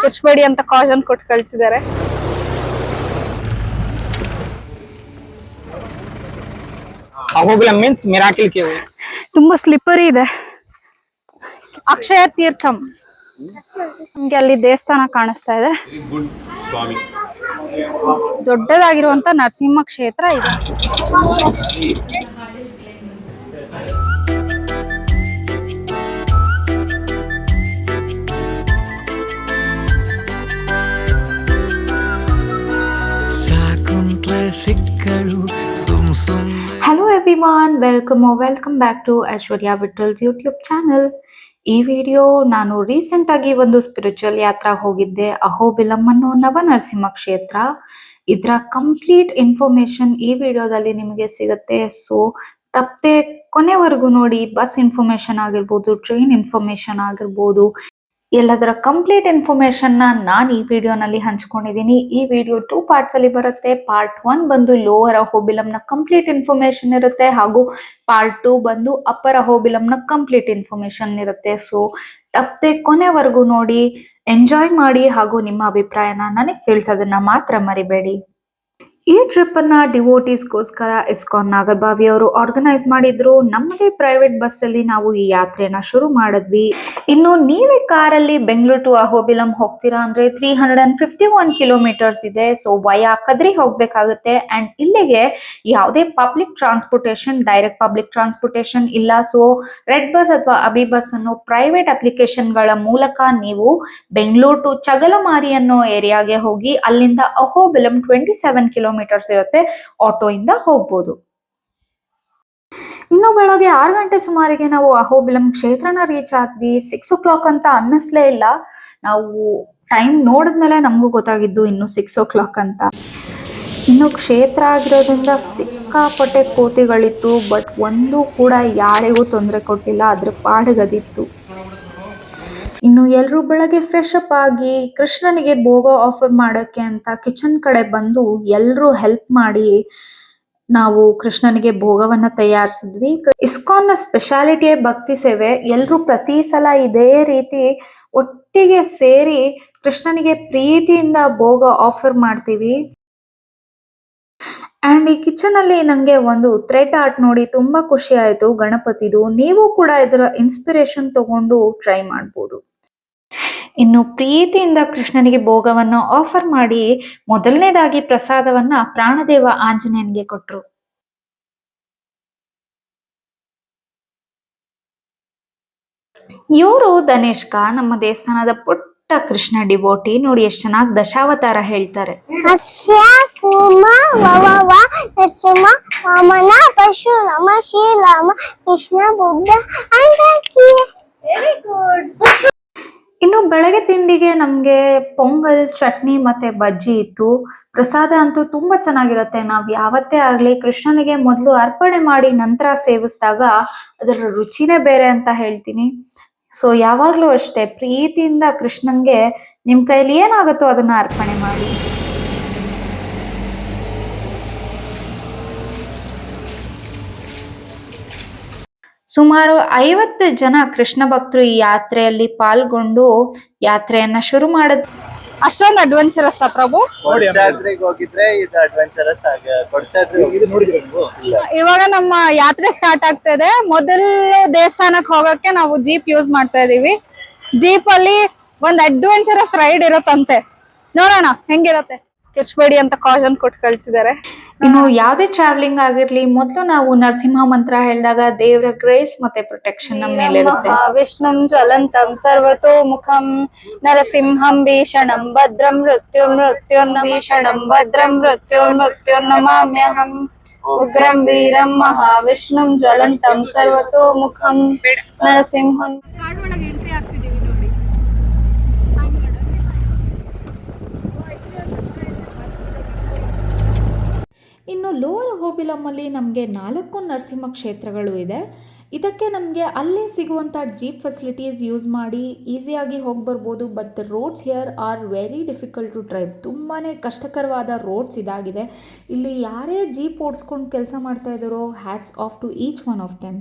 ಮುಚ್ಚಬೇಡಿ ಅಂತ ಕಾಷನ್ ಕೊಟ್ಟು ಕಳ್ಸಿದ್ದಾರೆ. ಅಹೋಬಿಲಂ ಮೀನ್ಸ್ ಮಿರಾಕಲ್ ಕೇವ್. ತುಂಬಾ ಸ್ಲಿಪ್ಪರಿ ಇದೆ. ಅಕ್ಷಯ ತೀರ್ಥಂ, ನಮ್ಗೆ ಅಲ್ಲಿ ದೇವಸ್ಥಾನ ಕಾಣಿಸ್ತಾ ಇದೆ. ದೊಡ್ಡದಾಗಿರುವಂತ ನರಸಿಂಹ ಕ್ಷೇತ್ರ ಇದೆ. Hello everyone, welcome back to Aishwarya Vittal's YouTube channel. ಈ ವಿಡಿಯೋ ನಾನು ರೀಸೆಂಟ್ ಆಗಿ ಒಂದು ಸ್ಪಿರಿಚುವಲ್ ಯಾತ್ರಾ ಹೋಗಿದ್ದೆ, ಅಹೋಬಿಲಂ ಅನ್ನೋ ನವನರಸಿಂಹ ಕ್ಷೇತ್ರ. ಇದರ ಕಂಪ್ಲೀಟ್ ಇನ್ಫಾರ್ಮೇಶನ್ ಈ ವಿಡಿಯೋದಲ್ಲಿ ನಿಮಗೆ ಸಿಗುತ್ತೆ. ಸೊ ತಪ್ಪದೆ ಕೊನೆವರೆಗೂ ನೋಡಿ. ಬಸ್ ಇನ್ಫಾರ್ಮೇಶನ್ ಆಗಿರ್ಬೋದು, ಟ್ರೈನ್ ಇನ್ಫಾರ್ಮೇಶನ್ ಆಗಿರ್ಬೋದು, ಎಲ್ಲದರ ಕಂಪ್ಲೀಟ್ ಇನ್ಫಾರ್ಮೇಶನ್ ನಾನು ಈ ವಿಡಿಯೋನಲ್ಲಿ ಹಂಚ್ಕೊಂಡಿದ್ದೀನಿ. ಈ ವಿಡಿಯೋ 2 ಪಾರ್ಟ್ಸ್ ಅಲ್ಲಿ ಬರುತ್ತೆ. ಪಾರ್ಟ್ 1 ಬಂದು ಲೋವರ್ ಅಹೋಬಿಲಂನ ಕಂಪ್ಲೀಟ್ ಇನ್ಫಾರ್ಮೇಶನ್ ಇರುತ್ತೆ, ಹಾಗೂ ಪಾರ್ಟ್ 2 ಬಂದು ಅಪ್ಪರ್ ಅಹೋಬಿಲಂನ ಕಂಪ್ಲೀಟ್ ಇನ್ಫಾರ್ಮೇಶನ್ ಇರುತ್ತೆ. ಸೊ ತಪ್ಪದೆ ಕೊನೆವರೆಗೂ ನೋಡಿ, ಎಂಜಾಯ್ ಮಾಡಿ, ಹಾಗೂ ನಿಮ್ಮ ಅಭಿಪ್ರಾಯನ ನನಗೆ ತಿಳಿಸೋದನ್ನ ಮಾತ್ರ ಮರಿಬೇಡಿ. ಈ ಟ್ರಿಪ್ ಅನ್ನ ಡಿವೋಟೀಸ್ಗೋಸ್ಕರ ಇಸ್ಕಾನ್ ನಾಗರಬಾವಿ ಅವರು ಆರ್ಗನೈಸ್ ಮಾಡಿದ್ರು. ನಮ್ಮದೇ ಪ್ರೈವೇಟ್ ಬಸ್ ಅಲ್ಲಿ ನಾವು ಈ ಯಾತ್ರೆನ ಶುರು ಮಾಡಿದ್ವಿ. ಇನ್ನು ನೀವೇ ಕಾರಲ್ಲಿ ಬೆಂಗಳೂರು ಟು ಅಹೋಬಿಲಂ ಹೋಗ್ತೀರಾ ಅಂದ್ರೆ 351 ಕಿಲೋಮೀಟರ್ಸ್ ಇದೆ. ಸೊ ವಯಾ ಕದ್ರಿ ಹೋಗ್ಬೇಕಾಗುತ್ತೆ. ಅಂಡ್ ಇಲ್ಲಿಗೆ ಯಾವುದೇ public transportation, direct public transportation ಇಲ್ಲ. ಸೊ ರೆಡ್ ಬಸ್ ಅಥವಾ ಅಬಿ ಬಸ್ ಅನ್ನೋ ಪ್ರೈವೇಟ್ ಅಪ್ಲಿಕೇಶನ್ ಗಳ ಮೂಲಕ ನೀವು ಬೆಂಗಳೂರು ಟು ಚಗಲಮಾರಿ ಅನ್ನೋ ಏರಿಯಾಗೆ ಹೋಗಿ ಅಲ್ಲಿಂದ ಅಹೋಬಿಲಂ 27 ಕಿಲೋಮೀಟರ್ಸ್ ಇರುತ್ತೆ, ಆಟೋ ಇಂದ ಹೋಗ್ಬೋದು. ಇನ್ನು ಬೆಳಗ್ಗೆ 6 ಗಂಟೆ ಸುಮಾರಿಗೆ ನಾವು ಅಹೋಬಿಲಂ ಕ್ಷೇತ್ರನ ರೀಚ್ ಆದ್ವಿ. 6 o'clock ಅಂತ ಅನ್ನಿಸ್ಲೇ ಇಲ್ಲ. ನಾವು ಟೈಮ್ ನೋಡಿದ್ಮೇಲೆ ನಮಗೂ ಗೊತ್ತಾಗಿದ್ದು ಇನ್ನು 6 o'clock ಅಂತ. ಇನ್ನು ಕ್ಷೇತ್ರ ಆಗಿರೋದ್ರಿಂದ ಸಿಕ್ಕಾಪಟ್ಟೆ ಕೋತಿಗಳಿತ್ತು, ಬಟ್ ಒಂದು ಕೂಡ ಯಾರಿಗೂ ತೊಂದರೆ ಕೊಟ್ಟಿಲ್ಲ, ಅದ್ರ ಪಾಡಿಗದಿತ್ತು. ಇನ್ನು ಎಲ್ಲರೂ ಬೆಳಗ್ಗೆ ಫ್ರೆಶ್ ಅಪ್ ಆಗಿ ಕೃಷ್ಣನಿಗೆ ಭೋಗ ಆಫರ್ ಮಾಡೋಕ್ಕೆ ಅಂತ ಕಿಚನ್ ಕಡೆ ಬಂದು ಎಲ್ಲರೂ ಹೆಲ್ಪ್ ಮಾಡಿ ನಾವು ಕೃಷ್ಣನಿಗೆ ಭೋಗವನ್ನ ತಯಾರಿಸಿದ್ವಿ. ಇಸ್ಕಾನ್ನ ಸ್ಪೆಷಾಲಿಟಿಯೇ ಭಕ್ತಿ ಸೇವೆ. ಎಲ್ಲರೂ ಪ್ರತಿ ಸಲ ಇದೇ ರೀತಿ ಒಟ್ಟಿಗೆ ಸೇರಿ ಕೃಷ್ಣನಿಗೆ ಪ್ರೀತಿಯಿಂದ ಭೋಗ ಆಫರ್ ಮಾಡ್ತೀವಿ. ಅಂಡ್ ಈ ಕಿಚನ್ ಅಲ್ಲಿ ನಂಗೆ ಒಂದು ಥ್ರೆಡ್ ಆರ್ಟ್ ನೋಡಿ ತುಂಬಾ ಖುಷಿ ಆಯ್ತು, ಗಣಪತಿದು. ನೀವು ಕೂಡ ಇದರ ಇನ್ಸ್ಪಿರೇಷನ್ ತಗೊಂಡು ಟ್ರೈ ಮಾಡ್ಬೋದು. ಇನ್ನು ಪ್ರೀತಿಯಿಂದ ಕೃಷ್ಣನಿಗೆ ಭೋಗವನ್ನು ಆಫರ್ ಮಾಡಿ ಮೊದಲನೇದಾಗಿ ಪ್ರಸಾದವನ್ನ ಪ್ರಾಣದೇವ ಆಂಜನೇಯನಿಗೆ ಕೊಟ್ರು. ಇವರು ಧನೇಶ್ಕ, ನಮ್ಮ ದೇವಸ್ಥಾನದ ಪುಟ್ಟ ಕೃಷ್ಣ ಡಿವೋಟಿ. ನೋಡಿ ಎಷ್ಟು ಚೆನ್ನಾಗಿ ದಶಾವತಾರ ಹೇಳ್ತಾರೆ. ಕೃಷ್ಣ ಬುದ್ಧ. Very good. ಇನ್ನು ಬೆಳಗ್ಗೆ ತಿಂಡಿಗೆ ನಮ್ಗೆ ಪೊಂಗಲ್, ಚಟ್ನಿ ಮತ್ತೆ ಬಜ್ಜಿ ಇತ್ತು. ಪ್ರಸಾದ ಅಂತೂ ತುಂಬಾ ಚೆನ್ನಾಗಿರುತ್ತೆ. ನಾವ್ ಯಾವತ್ತೇ ಆಗ್ಲಿ ಕೃಷ್ಣನಿಗೆ ಮೊದಲು ಅರ್ಪಣೆ ಮಾಡಿ ನಂತರ ಸೇವಿಸಿದಾಗ ಅದರ ರುಚಿನೇ ಬೇರೆ ಅಂತ ಹೇಳ್ತೀನಿ. ಸೊ ಯಾವಾಗ್ಲೂ ಅಷ್ಟೇ ಪ್ರೀತಿಯಿಂದ ಕೃಷ್ಣನ್ಗೆ ನಿಮ್ ಕೈಲಿ ಏನಾಗುತ್ತೋ ಅದನ್ನ ಅರ್ಪಣೆ ಮಾಡಿ. ಸುಮಾರು 50 ಜನ ಕೃಷ್ಣ ಭಕ್ತರು ಈ ಯಾತ್ರೆಯಲ್ಲಿ ಪಾಲ್ಗೊಂಡು ಯಾತ್ರೆಯನ್ನ ಶುರು ಮಾಡಿದ್ರು. ಅಷ್ಟೊಂದು ಅಡ್ವೆಂಚರಸ್ ಪ್ರಭು. ಇವಾಗ ನಮ್ಮ ಯಾತ್ರೆ ಸ್ಟಾರ್ಟ್ ಆಗ್ತಾ ಇದೆ. ಮೊದಲು ದೇವಸ್ಥಾನಕ್ಕೆ ಹೋಗಕ್ಕೆ ನಾವು ಜೀಪ್ ಯೂಸ್ ಮಾಡ್ತಾ ಇದೀವಿ. ಜೀಪ್ ಅಲ್ಲಿ ಒಂದ್ ಅಡ್ವೆಂಚರಸ್ ರೈಡ್ ಇರತ್ತಂತೆ, ನೋಡೋಣ ಹೆಂಗಿರತ್ತೆ. ಕೆಚ್ಚಬೇಡಿ ಅಂತ ಕಾಷನ್ ಕೊಟ್ಟು ಕಳ್ಸಿದ್ದಾರೆ. ಇನ್ನು ಯಾವ್ದೇ ಟ್ರಾವೆಲಿಂಗ್ ಆಗಿರ್ಲಿ, ಮೊದಲು ನಾವು ನರಸಿಂಹ ಮಂತ್ರ ಹೇಳಿದಾಗ ದೇವರ ಗ್ರೇಸ್ ಮತ್ತೆ ಪ್ರೊಟೆಕ್ಷನ್ ನಮ್ಮ ಮೇಲೆ ಇರುತ್ತೆ. ವಿಷ್ಣುಂ ಜ್ವಲಂತಂ ಸರ್ವತೋ ಮುಖಂ ನರಸಿಂಹಂ ಭೀಷಣಂ ಭದ್ರಂ ಮೃತ್ಯುರ್ಭೀಷಣಂ ಭದ್ರಂ ಮೃತ್ಯುರ್ನಮಾಮ್ಯಹಂ ಉಗ್ರಂ ವೀರಂ ಮಹಾವಿಷ್ಣುಂ ಜ್ವಲಂತಂ ಸರ್ವತೋ ಮುಖಂ ನರಸಿಂಹಂ. ಎಂಟ್ರಿ ಆಗ್ತಿದೀವಿ ನೋಡಿ. ಇನ್ನು ಲೋವರ್ ಅಹೋಬಿಲಂ ಅಲ್ಲಿ ನಮಗೆ 4 ನರಸಿಂಹ ಕ್ಷೇತ್ರಗಳು ಇದೆ. ಇದಕ್ಕೆ ನಮಗೆ ಅಲ್ಲೇ ಸಿಗುವಂಥ ಜೀಪ್ ಫೆಸಿಲಿಟೀಸ್ ಯೂಸ್ ಮಾಡಿ ಈಸಿಯಾಗಿ ಹೋಗಿ ಬರ್ಬೋದು. But the roads here are very difficult to drive. ತುಂಬಾ ಕಷ್ಟಕರವಾದ ರೋಡ್ಸ್ ಇದಾಗಿದೆ. ಇಲ್ಲಿ ಯಾರೇ ಜೀಪ್ ಓಡಿಸ್ಕೊಂಡು ಕೆಲಸ ಮಾಡ್ತಾ ಇದ್ದಾರೋ, hats off to each one of them.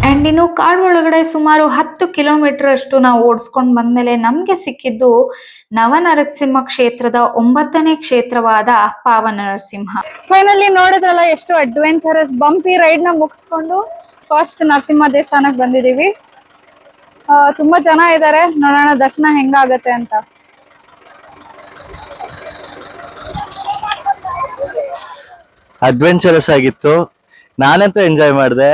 And ಇನ್ನು ಕಾಡು ಒಳಗಡೆ ಸುಮಾರು 10 ಕಿಲೋಮೀಟರ್ ಅಷ್ಟು ನಾವು ಓಡಿಸ್ಕೊಂಡು ಬಂದ್ಮೇಲೆ ನಮ್ಗೆ ಸಿಕ್ಕಿದ್ದು ನವನರಸಿಂಹ ಕ್ಷೇತ್ರದ 9ನೇ ಕ್ಷೇತ್ರವಾದ ಪಾವನ ನರಸಿಂಹ. ಫೈನಲಿ ನೋಡಿದ್ರಲ್ಲ ಎಷ್ಟು ಅಡ್ವೆಂಚರಸ್ ಬಂಪಿ ರೈಡ್ ನ ಮುಗಿಸ್ಕೊಂಡು ಫಸ್ಟ್ ನರಸಿಂಹ ದೇವಸ್ಥಾನಕ್ಕೆ ಬಂದಿದೀವಿ. ತುಂಬಾ ಜನ ಇದ್ದಾರೆ, ನೋಡೋಣ ದರ್ಶನ ಹೆಂಗಾಗತ್ತೆ ಅಂತ. ಅಡ್ವೆಂಚರಸ್ ಆಗಿತ್ತು, ನಾನಂತೂ ಎಂಜಾಯ್ ಮಾಡಿದೆ.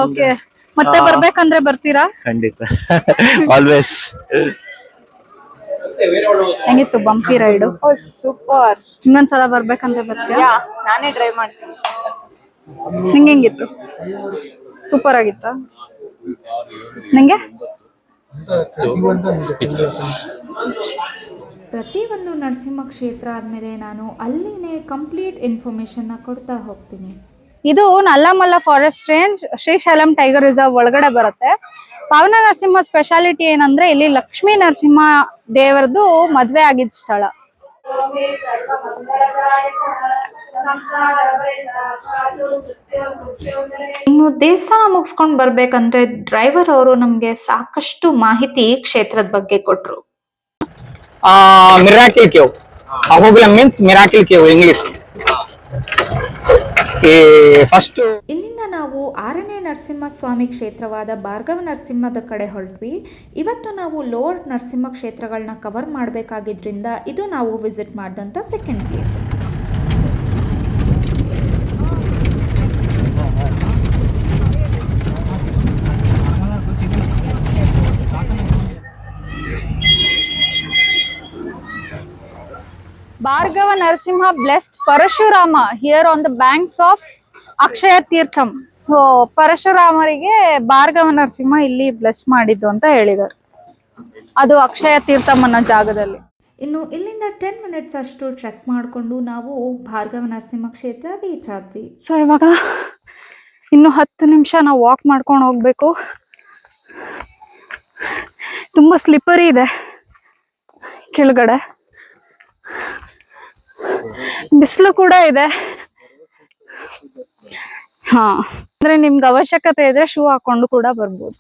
ಓಕೆ, ಮತ್ತೆ ಬರ್ಬೇಕಂದ್ರೆ ಬರ್ತೀರಾ? ಖಂಡಿತ, ಆಲ್ವೇಸ್. ಹೆಂಗಿತ್ತು ಬಂಪಿ ರೈಡು? ಸೂಪರ್. ಇನ್ನೊಂದ್ಸಲ ಬರ್ಬೇಕಂದ್ರೆ ಬರ್ತೀಯಾ? ನಾನೇ ಡ್ರೈವ್ ಮಾಡ್ತೀನಿ. ನಿಂಗೆ ಹೆಂಗಿತ್ತು? ಸೂಪರ್ ಆಗಿತ್ತ? ನಿಂಗೆ? ಪ್ರತಿಯೊಂದು ನರಸಿಂಹ ಕ್ಷೇತ್ರ ಆದಮೇಲೆ ನಾನು ಅಲ್ಲಿನೇ ಕಂಪ್ಲೀಟ್ ಇನ್ಫಾರ್ಮೇಷನ್ನ ಕೊಡ್ತಾ ಹೋಗ್ತೀನಿ. ಇದು Nallamala forest range Srisailam tiger reserve ಒಳಗಡೆ ಬರುತ್ತೆ. ಪಾವನ ನರಸಿಂಹ ಸ್ಪೆಷಾಲಿಟಿ ಏನಂದ್ರೆ ಇಲ್ಲಿ ಲಕ್ಷ್ಮೀ ನರಸಿಂಹ ದೇವರದು ಮದ್ವೆ ಆಗಿದ್ದ ಸ್ಥಳ. ಇನ್ನು ದೇವಸ್ಥಾನ ಮುಗಿಸ್ಕೊಂಡು ಬರ್ಬೇಕಂದ್ರೆ ಡ್ರೈವರ್ ಅವರು ನಮ್ಗೆ ಸಾಕಷ್ಟು ಮಾಹಿತಿ ಕ್ಷೇತ್ರದ ಬಗ್ಗೆ ಕೊಟ್ರು. Miracle Cave. Ahobilam means Miracle Cave English. First ಇಲ್ಲಿಂದ ನಾವು 6ನೇ ನರಸಿಂಹಸ್ವಾಮಿ ಕ್ಷೇತ್ರವಾದ ಭಾರ್ಗವ ನರಸಿಂಹದ ಕಡೆ ಹೊರಟ್ವಿ. ಇವತ್ತು ನಾವು ಲೋವರ್ ನರಸಿಂಹ ಕ್ಷೇತ್ರಗಳನ್ನ ಕವರ್ ಮಾಡಬೇಕಾಗಿದ್ರಿಂದ ಇದು ನಾವು ವಿಸಿಟ್ ಮಾಡಿದಂಥ second place. Bhargava Narasimha blessed Parashurama here on the banks of Akshaya Teertham. ಪರಶುರಾಮರಿಗೆ ಭಾರ್ಗವ ನರಸಿಂಹ ಇಲ್ಲಿ ಬ್ಲೆಸ್ ಮಾಡಿದ್ದು ಅಂತ ಹೇಳಿದ್ದಾರೆ. ಅದು ಅಕ್ಷಯ ತೀರ್ಥಂ ಅನ್ನೋ ಜಾಗದಲ್ಲಿ. ಇನ್ನು ಇಲ್ಲಿಂದ 10 ಮಿನಿಟ್ಸ್ ಅಷ್ಟು ಟ್ರೆಕ್ ಮಾಡಿಕೊಂಡು ನಾವು ಭಾರ್ಗವ ನರಸಿಂಹ ಕ್ಷೇತ್ರ ರೀಚ್ ಆದ್ವಿ. ಸೊ ಇವಾಗ ಇನ್ನು 10 ನಿಮಿಷ ನಾವು ವಾಕ್ ಮಾಡ್ಕೊಂಡು ಹೋಗ್ಬೇಕು. ತುಂಬಾ ಸ್ಲಿಪ್ಪರಿ ಇದೆ ಕೆಳಗಡೆ, ಬಿಸಿಲು ಕೂಡ ಇದೆ. ಅಂದ್ರೆ ನಿಮ್ಗೆ ಅವಶ್ಯಕತೆ ಇದ್ರೆ ಶೂ ಹಾಕೊಂಡು ಕೂಡ ಬರ್ಬೋದು.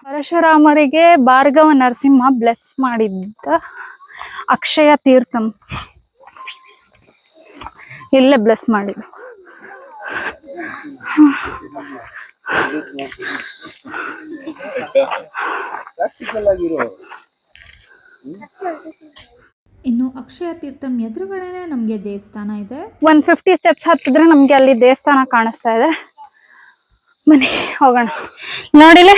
ಪರಶುರಾಮರಿಗೆ ಭಾರ್ಗವ ನರಸಿಂಹ ಬ್ಲೆಸ್ ಮಾಡಿದ್ದ ಅಕ್ಷಯ ತೀರ್ಥಂ ಇಲ್ಲೇ ಬ್ಲೆಸ್ ಮಾಡಿದ್ದು. ಇನ್ನು ಅಕ್ಷಯ ತೀರ್ಥಂ ಎದುರುಗಡೆನೆ ನಮಗೆ ದೇವಸ್ಥಾನ ಇದೆ. 150 ಸ್ಟೆಪ್ಸ್ ಹತ್ತಿದ್ರೆ ನಮ್ಗೆ ಅಲ್ಲಿ ದೇವಸ್ಥಾನ ಕಾಣಿಸ್ತಾ ಇದೆ. ಬನ್ನಿ ಹೋಗೋಣ. ನೋಡಿಲೆ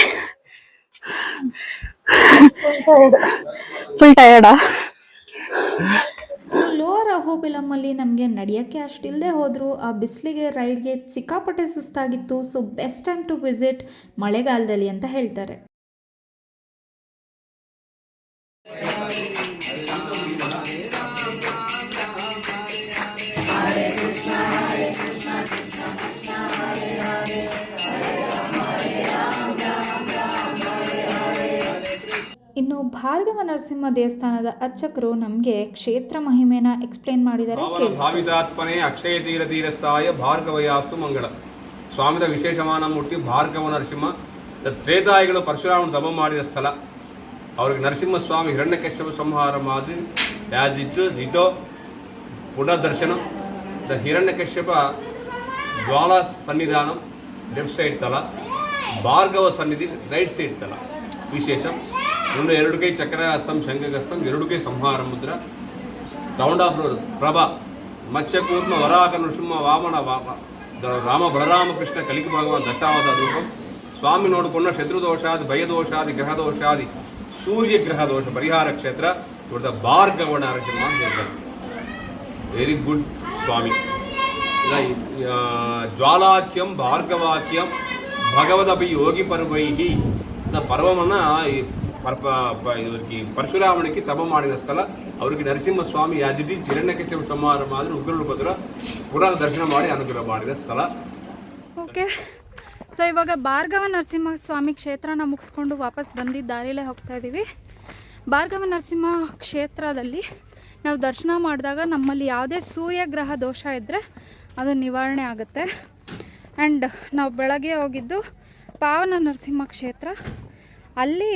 ಫುಲ್ ಟಯರ್ಡಾ? ಇನ್ನು ಲೋವರ್ ಅಹೋಬಿಲಮ್ಮಲ್ಲಿ ನಮಗೆ ನಡೆಯೋಕ್ಕೆ ಅಷ್ಟಿಲ್ಲದೆ ಹೋದರೂ ಆ ಬಿಸಿಲಿಗೆ ರೈಡ್ಗೆ ಸಿಕ್ಕಾಪಟ್ಟೆ ಸುಸ್ತಾಗಿತ್ತು. So best time to visit ಮಳೆಗಾಲದಲ್ಲಿ ಅಂತ ಹೇಳ್ತಾರೆ. ಇನ್ನು ಭಾರ್ಗವ ನರಸಿಂಹ ದೇವಸ್ಥಾನದ ಅರ್ಚಕರು ನಮಗೆ ಕ್ಷೇತ್ರ ಮಹಿಮೆನ ಎಕ್ಸ್ಪ್ಲೇನ್ ಮಾಡಿದ್ದಾರೆ. ಭಾವಿತಾತ್ಮನೆ ಅಕ್ಷಯ ತೀರ ತೀರಸ್ಥಾಯ ಭಾರ್ಗವಯಾಸ್ತು ಮಂಗಳ. ಸ್ವಾಮಿದ ವಿಶೇಷಮಾನ ಮೂರ್ತಿ ಭಾರ್ಗವ ನರಸಿಂಹ. ತ್ರೇತಾಯಿಗಳು ಪರಶುರಾಮನ ತಪ ಮಾಡಿದ ಸ್ಥಳ. ಅವ್ರಿಗೆ ನರಸಿಂಹಸ್ವಾಮಿ ಹಿರಣ್ಯಕಶ್ಯಪ ಸಂಹಾರ ಮಾಡಿ ಯಾಜಿದ್ದು ಪುನರ್ದರ್ಶನ. ದ ಹಿರಣ್ಯಕಶ್ಯಪ ಜ್ವಾಲ ಸನ್ನಿಧಾನಂ ಲೆಫ್ಟ್ ಸೈಡ್ ತಲ, ಭಾರ್ಗವ ಸನ್ನಿಧಿ ರೈಟ್ ಸೈಡ್ ತಲ. ವಿಶೇಷ ಇನ್ನು 2 ಕೈ ಚಕ್ರ ಹಸ್ತಂ ಶಂಖಗಸ್ತಂ, 2 ಕೈ ಸಂಹಾರ ಮುದ್ರ, ರೌಂಡ್ ಆಫ್ ಪ್ರಭಾ, ಮತ್ಸ್ಯಕೂರ್ಮ ವರಾಹ ನೃಸಿಂಹ ವಾಮನ ರಾಮ ಬಲರಾಮಕೃಷ್ಣ ಕಲಿಕ ಭಗವಾನ್ ದಶಾವತಾರ ರೂಪಂ. ಸ್ವಾಮಿ ನೋಡಿಕೊಂಡ ಶತ್ರುದೋಷಾದಿ ಭಯದೋಷಾದಿ ಗ್ರಹದೋಷಾದಿ ಸೂರ್ಯ ಗ್ರಹ ದೋಷ ಪರಿಹಾರ ಕ್ಷೇತ್ರ ಇವ್ರದ ಭಾರ್ಗವ ನರಸಿಂಹ ಅಂತ ಹೇಳ್ತಾರೆ. ವೆರಿ ಗುಡ್ ಸ್ವಾಮಿ. ಜ್ವಾಲಾಖ್ಯಂ ಭಾರ್ಗವಾಖ್ಯಂ ಭಗವದಪಿ ಯೋಗಿ ಪರ್ವೈಹಿ. ಪರ್ವವನ್ನು ಪರಶುರಾಮನಿಗೆ ತಪ ಮಾಡಿದ ಸ್ಥಳ. ಅವರಿಗೆ ನರಸಿಂಹಸ್ವಾಮಿ ಯಾಜಿಟಿ ಹಿರಣ್ಯಕಶ್ಯಪ ಸಂಹಾರ ಮಾಡಿ ಉಗ್ರ ರೂಪದ ಪುನರ್ ದರ್ಶನ ಮಾಡಿ ಅನುಗ್ರಹ ಮಾಡಿದ ಸ್ಥಳ. ಓಕೆ, ಸೊ ಇವಾಗ ಭಾರ್ಗವ ನರಸಿಂಹ ಸ್ವಾಮಿ ಕ್ಷೇತ್ರನ ಮುಗಿಸ್ಕೊಂಡು ವಾಪಸ್ ಬಂದಿದ್ದ ದಾರಿಲೇ ಹೋಗ್ತಾ ಇದ್ದೀವಿ. ಭಾರ್ಗವ ನರಸಿಂಹ ಕ್ಷೇತ್ರದಲ್ಲಿ ನಾವು ದರ್ಶನ ಮಾಡಿದಾಗ ನಮ್ಮಲ್ಲಿ ಯಾವುದೇ ಸೂರ್ಯಗ್ರಹ ದೋಷ ಇದ್ದರೆ ಅದು ನಿವಾರಣೆ ಆಗುತ್ತೆ. ಆ್ಯಂಡ್ ನಾವು ಬೆಳಗ್ಗೆ ಹೋಗಿದ್ದು ಪಾವನ ನರಸಿಂಹ ಕ್ಷೇತ್ರ. ಅಲ್ಲಿ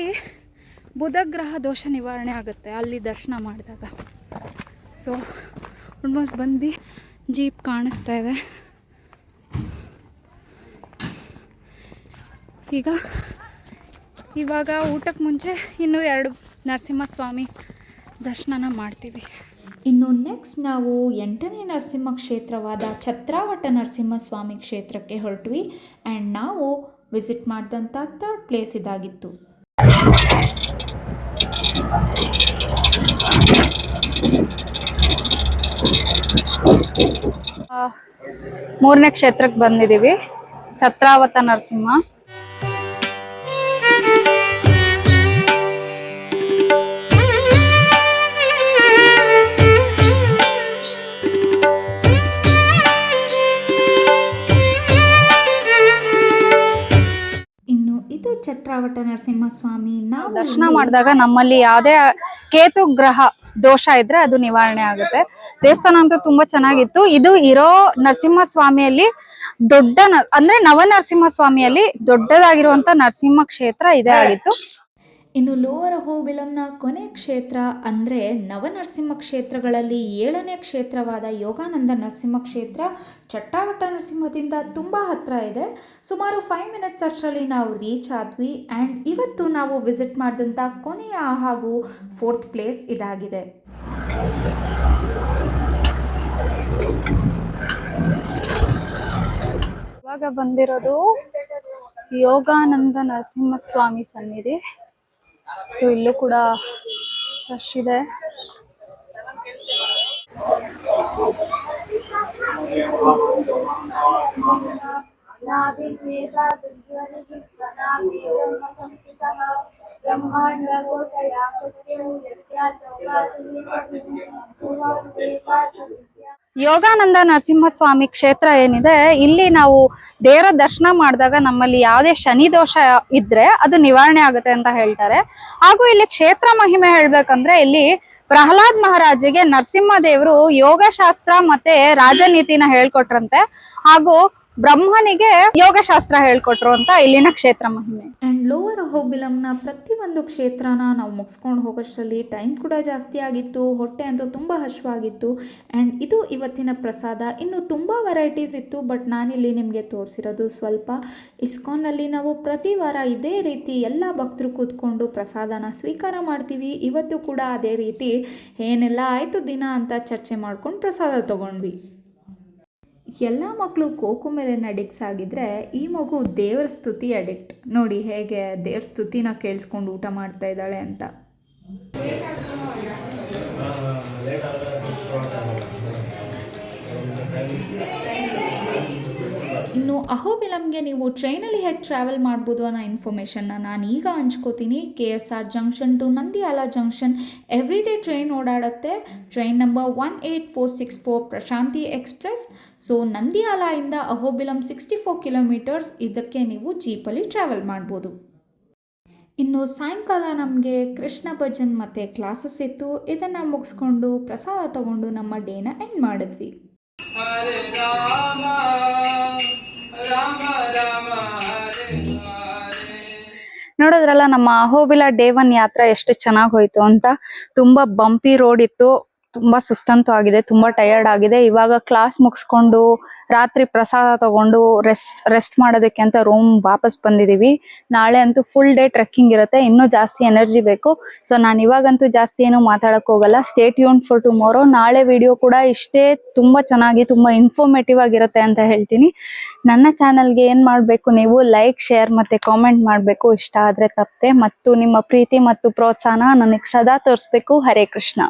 ಬುಧಗ್ರಹ ದೋಷ ನಿವಾರಣೆ ಆಗುತ್ತೆ ಅಲ್ಲಿ ದರ್ಶನ ಮಾಡಿದಾಗ. ಸೊ ಆಲ್ಮೋಸ್ಟ್ ಬಂದು ಜೀಪ್ ಕಾಣಿಸ್ತಾ ಇದೆ. ಇವಾಗ ಊಟಕ್ಕೆ ಮುಂಚೆ ಇನ್ನೂ 2 ನರಸಿಂಹಸ್ವಾಮಿ ದರ್ಶನ ಮಾಡ್ತೀವಿ. ಇನ್ನು ನೆಕ್ಸ್ಟ್ ನಾವು 8ನೇ ನರಸಿಂಹ ಕ್ಷೇತ್ರವಾದ ಛತ್ರಾವಟ ನರಸಿಂಹಸ್ವಾಮಿ ಕ್ಷೇತ್ರಕ್ಕೆ ಹೊರಟ್ವಿ. ಆ್ಯಂಡ್ ನಾವು ವಿಸಿಟ್ ಮಾಡಿದಂಥ 3rd ಪ್ಲೇಸ್ ಇದಾಗಿತ್ತು. ಮೂರನೇ ಕ್ಷೇತ್ರಕ್ಕೆ ಬಂದಿದ್ದೀವಿ, ಛತ್ರಾವತ ನರಸಿಂಹ. ಇನ್ನು ಇದು ಛತ್ರಾವಟ ನರಸಿಂಹಸ್ವಾಮಿ. ನಾವು ದರ್ಶನ ಮಾಡಿದಾಗ ನಮ್ಮಲ್ಲಿ ಯಾವುದೇ ಕೇತು ಗ್ರಹ ದೋಷ ಇದ್ರೆ ಅದು ನಿವಾರಣೆ ಆಗುತ್ತೆ. ದೇವಸ್ಥಾನ ಅಂತೂ ತುಂಬಾ ಚೆನ್ನಾಗಿತ್ತು. ಇದು ಇರೋ ನರಸಿಂಹಸ್ವಾಮಿಯಲ್ಲಿ ಅಂದ್ರೆ ನವನರಸಿಂಹಸ್ವಾಮಿಯಲ್ಲಿ ದೊಡ್ಡದಾಗಿರುವಂತ ನರಸಿಂಹ ಕ್ಷೇತ್ರ ಇದೇ ಆಗಿತ್ತು. ಇನ್ನು ಲೋವರ್ ಅಹೋಬಿಲಂನ ಕೊನೆ ಕ್ಷೇತ್ರ ಅಂದರೆ ನವನರಸಿಂಹ ಕ್ಷೇತ್ರಗಳಲ್ಲಿ 7ನೇ ಕ್ಷೇತ್ರವಾದ ಯೋಗಾನಂದ ನರಸಿಂಹ ಕ್ಷೇತ್ರ ಛತ್ರಾವಟ ನರಸಿಂಹದಿಂದ ತುಂಬ ಹತ್ತಿರ ಇದೆ. ಸುಮಾರು 5 ಮಿನಿಟ್ಸ್ ಅಷ್ಟರಲ್ಲಿ ನಾವು ರೀಚ್ ಆದ್ವಿ. ಆ್ಯಂಡ್ ಇವತ್ತು ನಾವು ವಿಸಿಟ್ ಮಾಡಿದಂಥ ಕೊನೆಯ ಹಾಗೂ 4th ಪ್ಲೇಸ್ ಇದಾಗಿದೆ. ಇವಾಗ ಬಂದಿರೋದು ಯೋಗಾನಂದ ನರಸಿಂಹಸ್ವಾಮಿ ಸನ್ನಿಧಿ. ಇಲ್ಲೂ ಕೂಡ ರಶ್ ಇದೆ. ಯೋಗಾನಂದ ನರಸಿಂಹಸ್ವಾಮಿ ಕ್ಷೇತ್ರ ಏನಿದೆ, ಇಲ್ಲಿ ನಾವು ದೇವರ ದರ್ಶನ ಮಾಡಿದಾಗ ನಮ್ಮಲ್ಲಿ ಯಾವುದೇ ಶನಿ ದೋಷ ಇದ್ರೆ ಅದು ನಿವಾರಣೆ ಆಗುತ್ತೆ ಅಂತ ಹೇಳ್ತಾರೆ. ಹಾಗೂ ಇಲ್ಲಿ ಕ್ಷೇತ್ರ ಮಹಿಮೆ ಹೇಳ್ಬೇಕಂದ್ರೆ ಇಲ್ಲಿ ಪ್ರಹ್ಲಾದ್ ಮಹಾರಾಜಿಗೆ ನರಸಿಂಹ ದೇವರು ಯೋಗಶಾಸ್ತ್ರ ಮತ್ತೆ ರಾಜನೀತಿನ ಹೇಳ್ಕೊಟ್ರಂತೆ. ಹಾಗೂ ಬ್ರಹ್ಮನಿಗೆ ಯೋಗಶಾಸ್ತ್ರ ಹೇಳ್ಕೊಟ್ರು ಅಂತ ಇಲ್ಲಿನ ಕ್ಷೇತ್ರ ಮಹಿಮೆ. ಆ್ಯಂಡ್ ಲೋವರ್ ಅಹೋಬಿಲಂನ ಪ್ರತಿಯೊಂದು ಕ್ಷೇತ್ರನ ನಾವು ಮುಗಿಸ್ಕೊಂಡು ಹೋಗೋಷ್ಟರಲ್ಲಿ ಟೈಮ್ ಕೂಡ ಜಾಸ್ತಿ ಆಗಿತ್ತು. ಹೊಟ್ಟೆ ಅಂತೂ ತುಂಬ ಹಶ್ವಾಗಿತ್ತು. ಆ್ಯಂಡ್ ಇದು ಇವತ್ತಿನ ಪ್ರಸಾದ. ಇನ್ನು ತುಂಬ ವೆರೈಟೀಸ್ ಇತ್ತು, ಬಟ್ ನಾನಿಲ್ಲಿ ನಿಮಗೆ ತೋರಿಸಿರೋದು ಸ್ವಲ್ಪ. ಇಸ್ಕಾನ್ನಲ್ಲಿ ನಾವು ಪ್ರತಿ ವಾರ ಇದೇ ರೀತಿ ಎಲ್ಲ ಭಕ್ತರು ಕೂತ್ಕೊಂಡು ಪ್ರಸಾದನ ಸ್ವೀಕಾರ ಮಾಡ್ತೀವಿ. ಇವತ್ತು ಕೂಡ ಅದೇ ರೀತಿ ಏನೆಲ್ಲ ಆಯಿತು ದಿನ ಅಂತ ಚರ್ಚೆ ಮಾಡ್ಕೊಂಡು ಪ್ರಸಾದ ತೊಗೊಂಡ್ವಿ. ಎಲ್ಲ ಮಕ್ಕಳು ಕೋಕೋ ಮೆಲನ್ ಅಡಿಕ್ಟ್ಸ್ ಆಗಿದ್ರೆ ಈ ಮಗು ದೇವರ ಸ್ತುತಿ ಅಡಿಕ್ಟ್. ನೋಡಿ ಹೇಗೆ ದೇವ್ರ ಸ್ತುತಿನ ಕೇಳಿಸ್ಕೊಂಡು ಊಟ ಮಾಡ್ತಾ ಇದ್ದಾಳೆ ಅಂತ. ಇನ್ನು ಅಹೋಬಿಲಂಗೆ ನೀವು ಟ್ರೈನಲ್ಲಿ ಹೇಗೆ ಟ್ರಾವೆಲ್ ಮಾಡ್ಬೋದು ಅನ್ನೋ ಇನ್ಫಾರ್ಮೇಷನ್ನ ನಾನು ಈಗ ಹಂಚ್ಕೋತೀನಿ. KSR junction to Nandyal junction every day train ಓಡಾಡುತ್ತೆ. Train number 18464 Prashanti express. So ನಂದಿಯಾಲಿಂದ ಅಹೋಬಿಲಂ 64 ಕಿಲೋಮೀಟರ್ಸ್. ಇದಕ್ಕೆ ನೀವು ಜೀಪಲ್ಲಿ ಟ್ರಾವೆಲ್ ಮಾಡ್ಬೋದು. ಇನ್ನು ಸಾಯಂಕಾಲ ನಮಗೆ ಕೃಷ್ಣ ಭಜನ್ ಮತ್ತು ಕ್ಲಾಸಸ್ ಇತ್ತು. ಇದನ್ನು ಮುಗಿಸ್ಕೊಂಡು ಪ್ರಸಾದ ತಗೊಂಡು ನಮ್ಮ ಡೇನ ಎಂಡ್ ಮಾಡಿದ್ವಿ. ಹರೇ ರಾಮ ರಾಮ ರಾಮ ಹರೇ ಹರೇ. ನೋಡಿದ್ರಲ್ಲ ನಮ್ಮ ಅಹೋಬಿಲ ಡೇ 1 ಯಾತ್ರಾ ಎಷ್ಟು ಚೆನ್ನಾಗಿ ಹೋಯ್ತು ಅಂತ. ತುಂಬಾ ಬಂಪಿ ರೋಡ್ ಇತ್ತು, ತುಂಬಾ ಸುಸ್ತಂತು ಆಗಿದೆ, ತುಂಬಾ ಟಯರ್ಡ್ ಆಗಿದೆ. ಇವಾಗ ಕ್ಲಾಸ್ ಮುಗಿಸ್ಕೊಂಡು ರಾತ್ರಿ ಪ್ರಸಾದ ತಗೊಂಡು ರೆಸ್ಟ್ ಮಾಡೋದಕ್ಕೆ ಅಂತ ರೂಮ್ ವಾಪಸ್ ಬಂದಿದೀವಿ. ನಾಳೆ ಅಂತೂ ಫುಲ್ ಡೇ ಟ್ರೆಕ್ಕಿಂಗ್ ಇರುತ್ತೆ, ಇನ್ನೂ ಜಾಸ್ತಿ ಎನರ್ಜಿ ಬೇಕು. ಸೊ ನಾನು ಇವಾಗಂತೂ ಜಾಸ್ತಿ ಏನು ಮಾತಾಡಕ್ ಹೋಗಲ್ಲ. Stay tune for tomorrow. ನಾಳೆ ವಿಡಿಯೋ ಕೂಡ ಇಷ್ಟೇ ತುಂಬಾ ಚೆನ್ನಾಗಿ ತುಂಬಾ ಇನ್ಫಾರ್ಮೇಟಿವ್ ಆಗಿರುತ್ತೆ ಅಂತ ಹೇಳ್ತೀನಿ. ನನ್ನ ಚಾನಲ್ಗೆ ಏನ್ ಮಾಡ್ಬೇಕು, ನೀವು ಲೈಕ್, ಶೇರ್ ಮತ್ತೆ ಕಾಮೆಂಟ್ ಮಾಡ್ಬೇಕು. ಇಷ್ಟ ಆದ್ರೆ ತಪ್ಪದೆ. ಮತ್ತು ನಿಮ್ಮ ಪ್ರೀತಿ ಮತ್ತು ಪ್ರೋತ್ಸಾಹನ ನನಗೆ ಸದಾ ತೋರಿಸ್ಬೇಕು. ಹರೇ ಕೃಷ್ಣ.